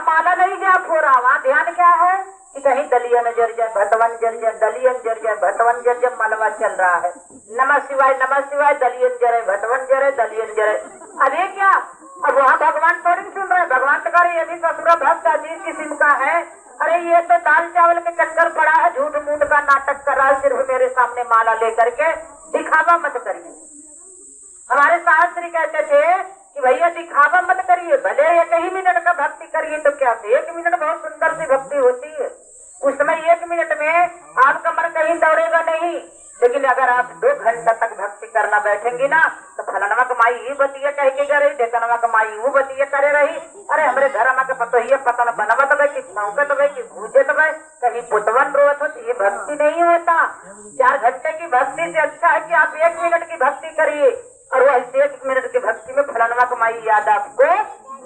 माला नहीं जाप हो रहा, वहाँ ध्यान क्या है कि कहीं दलियन जर जाए, भटवन जर जाए, दलियन जर जाए, भटवन जर जाए, मलवा चल रहा है। नमः शिवाय, दलियन जरे, भटवन जरे, दलियन जरे। अब ये क्या? अब वहाँ भगवान थोड़ी सुन रहे, भगवान तो करे ये भी ससुरा भक्त अजीब किस्म का है। अरे ये तो दाल चावल के चक्कर पड़ा है, झूठ मूठ का नाटक कर रहा है, सिर्फ मेरे सामने माला लेकर के दिखावा मत करिए। हमारे शास्त्री कहते थे कि भैया दिखावा मत करिए, भले एक ही मिनट का भक्ति करिए तो क्या, 1 मिनट बहुत सुंदर सी भक्ति होती है। उस समय 1 मिनट में आपका मन कहीं दौड़ेगा नहीं, लेकिन अगर आप 2 घंटा तक भक्ति करना बैठेंगी ना तो फलनवा कमाई ये बतिया कह के रही, ढेकनवा कमाई वो बतिया करे रही। अरे हमारे घर में पतो ही पता न बनवत गए कि छौकत गए कि भूजत गए, कहीं पुतवन रोत हो, ये भक्ति नहीं होता। 4 घंटे की भक्ति से अच्छा है कि आप 1 मिनट की भक्ति करिए, और वो ऐसे 1 मिनट की भक्ति में फलनवा कमाई याद आपको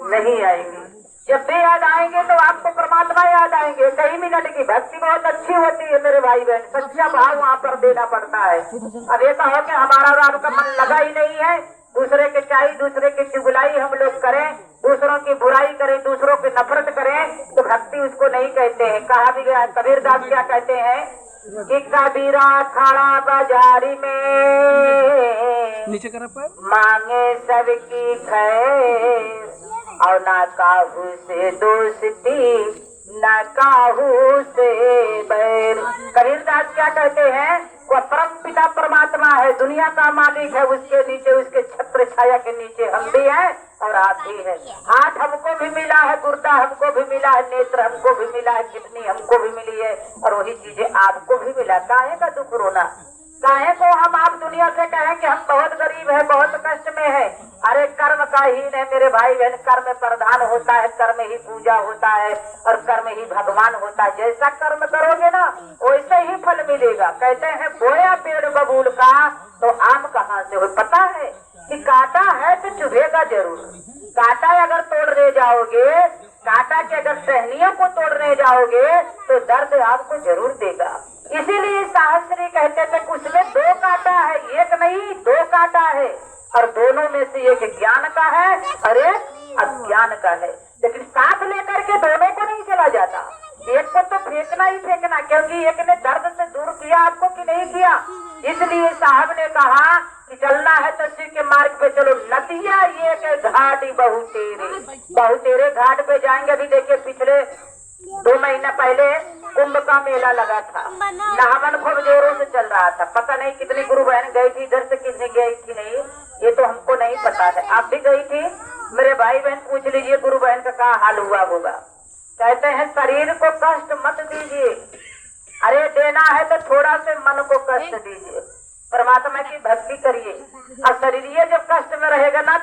नहीं आएगी। जब भी याद आएंगे तो आपको परमात्मा याद आएंगे। कई मिनट की भक्ति बहुत अच्छी होती है मेरे भाई बहन, सच्चा भाव वहाँ पर देना पड़ता है। अब ये कहो कि हमारा और आपका मन लगा ही नहीं है, दूसरे के चाई, दूसरे की चुगलाई हम लोग करें, दूसरों की बुराई करें, दूसरों की नफरत करें, तो भक्ति उसको नहीं कहते हैं। कहा भी गया, कबीरदास क्या कहते हैं कि कबीरा खड़ा बाजारी में नीचे कर मांगे सबकी खैर, और ना काहू से दोस्ती ना काहू से बैर। कबीरदास क्या कहते हैं, वो परम पिता परमात्मा है, दुनिया का मालिक है, उसके नीचे, उसके छत्र छाया के नीचे हम भी हैं और आप भी हैं। हाथ हमको भी मिला है, गुर्दा हमको भी मिला है, नेत्र हमको भी मिला है, किडनी हमको भी मिली है, और वही चीजें आपको भी मिला। काहे का दुख रोना, काहे को हम आप दुनिया से कहें कि हम बहुत गरीब है, बहुत कष्ट में है। अरे कर्म का ही है मेरे भाई बहन, कर्म प्रधान होता है, कर्म ही पूजा होता है और कर्म ही भगवान होता है। जैसा कर्म करोगे ना वैसे ही फल मिलेगा। कहते हैं बोया पेड़ बबूल का तो आम कहाँ से हो। पता है कि कांटा है तो चुभेगा जरूर, कांटा अगर तोड़ने जाओगे, कांटा के अगर टहनियों को तोड़ने जाओगे तो दर्द आपको जरूर देगा। इसीलिए शास्त्री कहते थे उसमें 2 कांटा है, एक नहीं 2 कांटा है, और दोनों में से एक ज्ञान का है और एक अज्ञान का है। लेकिन साथ लेकर के दोनों को नहीं चला जाता, एक को तो फेंकना ही फेंकना, क्योंकि एक ने दर्द से दूर किया आपको कि नहीं किया। इसलिए साहब ने कहा कि चलना है तो शिव के मार्ग पे चलो, नदिया ये के घाट बहु तेरे घाट पे जाएंगे। अभी देखिए पिछले 2 महीना पहले कुंभ का मेला लगा था, नहावन खूब जोरों से चल रहा था। पता नहीं कितनी गुरु बहन गई थी इधर से, कितनी गई थी नहीं, ये तो हमको नहीं पता है। आप भी गई थी मेरे भाई बहन, पूछ लीजिए गुरु बहन का क्या हाल हुआ होगा। कहते हैं शरीर को कष्ट मत दीजिए, अरे देना है तो थोड़ा से मन को कष्ट दीजिए, परमात्मा की भक्ति करिए। और शरीर जब कष्ट में रहेगा ना